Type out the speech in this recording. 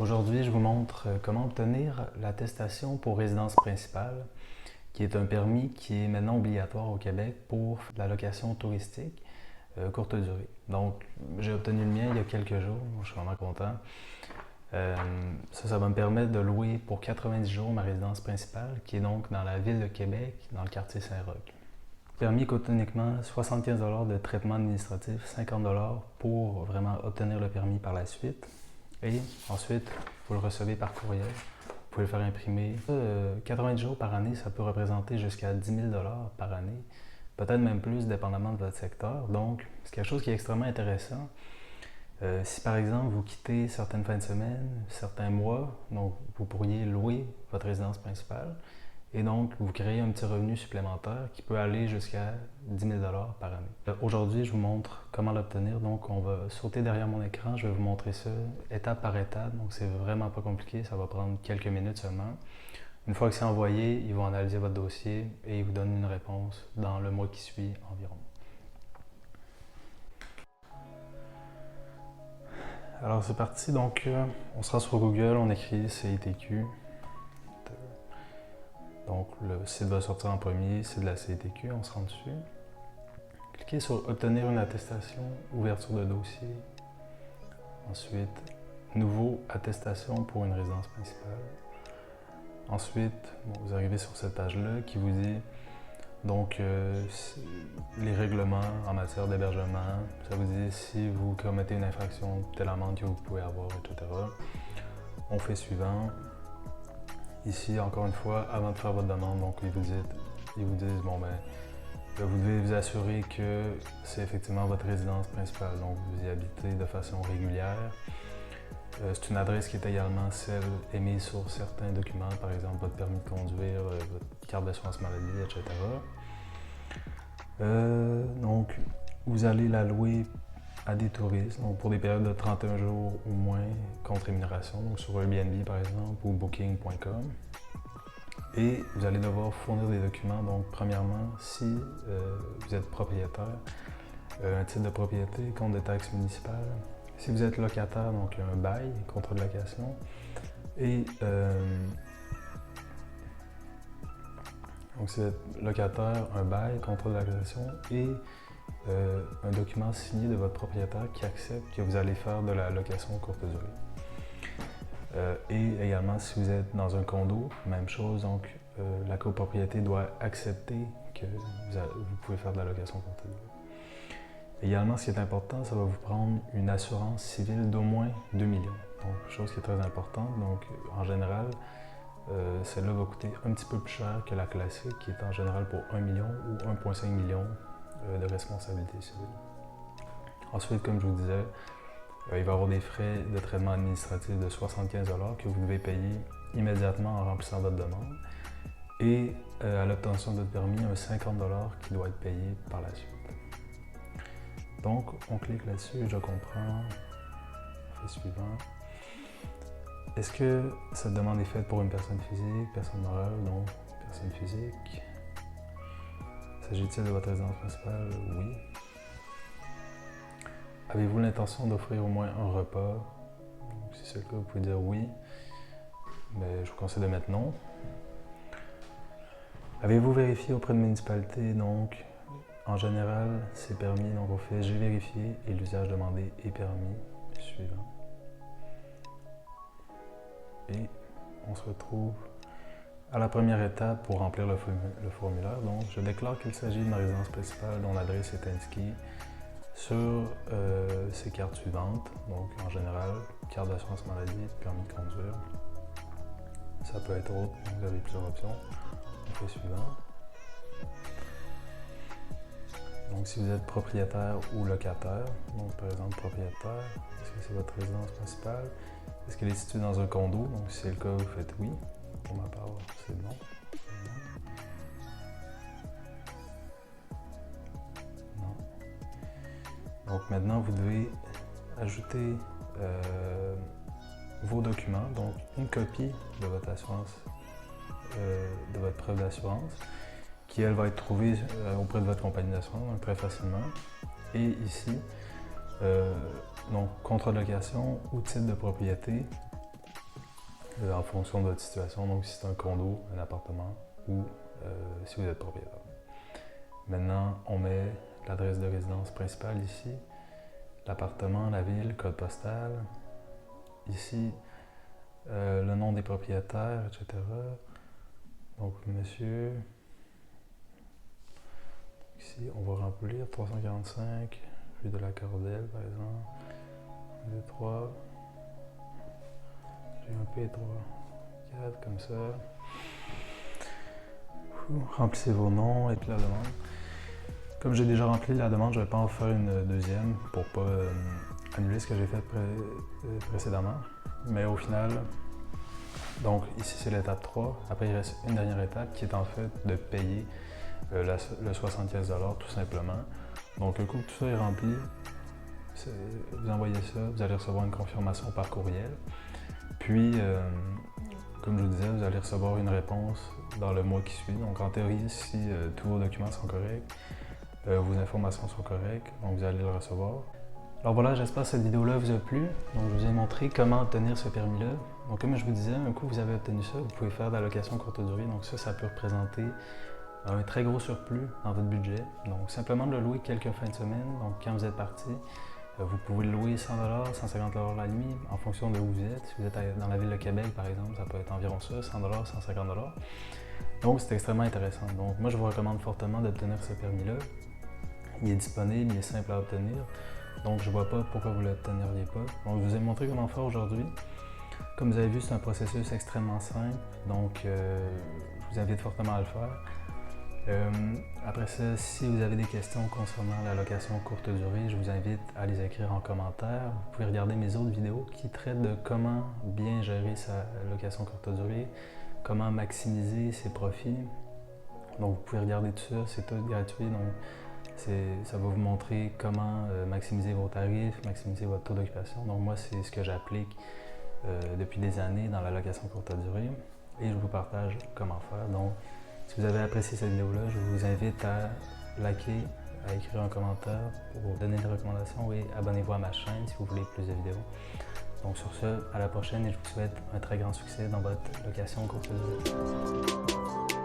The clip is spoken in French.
Aujourd'hui, je vous montre comment obtenir l'attestation pour résidence principale, qui est un permis qui est maintenant obligatoire au Québec pour la location touristique courte durée. Donc, j'ai obtenu le mien il y a quelques jours, je suis vraiment content. Ça va me permettre de louer pour 90 jours ma résidence principale, qui est donc dans la ville de Québec, dans le quartier Saint-Roch. Le permis coûte uniquement 75 $ de traitement administratif, 50 $ pour vraiment obtenir le permis par la suite. Et ensuite, vous le recevez par courriel. Vous pouvez le faire imprimer. 90 jours par année, ça peut représenter jusqu'à 10 000 $ par année. Peut-être même plus, dépendamment de votre secteur. Donc, c'est quelque chose qui est extrêmement intéressant. Si par exemple, vous quittez certaines fins de semaine, certains mois, donc vous pourriez louer votre résidence principale. Et donc, vous créez un petit revenu supplémentaire qui peut aller jusqu'à 10 000 $ par année. Aujourd'hui, je vous montre comment l'obtenir. Donc, on va sauter derrière mon écran. Je vais vous montrer ça étape par étape. Donc, c'est vraiment pas compliqué. Ça va prendre quelques minutes seulement. Une fois que c'est envoyé, ils vont analyser votre dossier et ils vous donnent une réponse dans le mois qui suit environ. Alors, c'est parti. Donc, on sera sur Google, on écrit CITQ. Donc, le site va sortir en premier, c'est de la CITQ, on se rend dessus. Cliquez sur Obtenir une attestation, ouverture de dossier. Ensuite, Nouveau, attestation pour une résidence principale. Ensuite, vous arrivez sur cette page-là qui vous dit donc les règlements en matière d'hébergement. Ça vous dit si vous commettez une infraction, telle amende que vous pouvez avoir, etc. On fait suivant. Ici, encore une fois, avant de faire votre demande, donc ils vous disent bon vous devez vous assurer que c'est effectivement votre résidence principale, donc vous y habitez de façon régulière. C'est une adresse qui est également celle émise sur certains documents, par exemple votre permis de conduire, votre carte d'assurance maladie, etc. Donc, vous allez la louer à des touristes, donc pour des périodes de 31 jours ou moins contre rémunération, donc sur Airbnb par exemple ou Booking.com. Et vous allez devoir fournir des documents, donc premièrement, si vous êtes propriétaire, un titre de propriété, compte de taxes municipales. Si vous êtes locataire, donc un bail, contrat de location. Et donc si vous êtes locataire, un bail, contrat de location et un document signé de votre propriétaire qui accepte que vous allez faire de la location courte durée. Et également, si vous êtes dans un condo, même chose, donc la copropriété doit accepter que vous pouvez faire de la location courte durée. Également, ce qui est important, ça va vous prendre une assurance civile d'au moins 2 millions. Donc, chose qui est très importante. Donc, en général, celle-là va coûter un petit peu plus cher que la classique, qui est en général pour 1 million ou 1,5 million de responsabilité civile. Ensuite, comme je vous disais, il va y avoir des frais de traitement administratif de 75 $ que vous devez payer immédiatement en remplissant votre demande. Et à l'obtention de votre permis, un 50 $ qui doit être payé par la suite. Donc, on clique là-dessus, je comprends, on fait suivant. Est-ce que cette demande est faite pour une personne physique, personne morale? Non, personne physique. S'agit-il de votre résidence principale? Oui. Avez-vous l'intention d'offrir au moins un repas? Donc, si c'est le cas, vous pouvez dire oui, mais je vous conseille de mettre non. Avez-vous vérifié auprès de municipalité? Donc, en général, c'est permis, donc on fait j'ai vérifié et l'usage demandé est permis. Suivant. Et on se retrouve à la première étape pour remplir le formulaire. Donc, je déclare qu'il s'agit de ma résidence principale dont l'adresse est indiquée sur ces cartes suivantes. Donc, en général, carte d'assurance maladie, permis de conduire. Ça peut être autre, vous avez plusieurs options. On fait suivant. Donc, si vous êtes propriétaire ou locataire, donc par exemple propriétaire, est-ce que c'est votre résidence principale? Est-ce qu'elle est située dans un condo? Donc, si c'est le cas, vous faites oui. Pour ma part, c'est non. Non. Donc, maintenant, vous devez ajouter vos documents, donc une copie de votre assurance, de votre preuve d'assurance, qui elle va être trouvée auprès de votre compagnie d'assurance, donc très facilement. Et ici, donc contrat de location ou titre de propriété, en fonction de votre situation, donc si c'est un condo, un appartement ou si vous êtes propriétaire. Maintenant, on met l'adresse de résidence principale ici, l'appartement, la ville, code postal, ici le nom des propriétaires, etc. Donc monsieur, ici on va remplir 345, rue de la Cordelle par exemple, 1, 2, 3, j'ai un P3, 4 comme ça. Remplissez vos noms et puis la demande. Comme j'ai déjà rempli la demande, je ne vais pas en faire une deuxième pour ne pas annuler ce que j'ai fait précédemment. Mais au final, donc ici c'est l'étape 3. Après il reste une dernière étape qui est en fait de payer le 75$ tout simplement. Donc un coup que tout ça est rempli, vous envoyez ça, vous allez recevoir une confirmation par courriel. Puis, comme je vous disais, vous allez recevoir une réponse dans le mois qui suit. Donc en théorie, si tous vos documents sont corrects, vos informations sont correctes, donc vous allez le recevoir. Alors voilà, j'espère que cette vidéo-là vous a plu. Donc je vous ai montré comment obtenir ce permis-là. Donc comme je vous disais, un coup vous avez obtenu ça, vous pouvez faire de la location courte durée. Donc ça peut représenter un très gros surplus dans votre budget. Donc simplement de le louer quelques fins de semaine. Donc quand vous êtes parti, vous pouvez le louer 100$, 150$ la nuit en fonction de où vous êtes. Si vous êtes dans la ville de Québec par exemple, ça peut être environ ça, 100$, 150$. Donc c'est extrêmement intéressant. Donc moi je vous recommande fortement d'obtenir ce permis-là. Il est disponible, il est simple à obtenir. Donc je ne vois pas pourquoi vous ne l'obteniriez pas. Donc je vous ai montré comment faire aujourd'hui. Comme vous avez vu, c'est un processus extrêmement simple. Donc je vous invite fortement à le faire. Après ça, si vous avez des questions concernant la location courte durée, je vous invite à les écrire en commentaire. Vous pouvez regarder mes autres vidéos qui traitent de comment bien gérer sa location courte durée, comment maximiser ses profits. Donc vous pouvez regarder tout ça, c'est tout gratuit. Donc ça va vous montrer comment maximiser vos tarifs, maximiser votre taux d'occupation. Donc moi, c'est ce que j'applique depuis des années dans la location courte durée et je vous partage comment faire. Donc, si vous avez apprécié cette vidéo-là, je vous invite à liker, à écrire un commentaire pour donner des recommandations et abonnez-vous à ma chaîne si vous voulez plus de vidéos. Donc sur ce, à la prochaine et je vous souhaite un très grand succès dans votre location courte durée.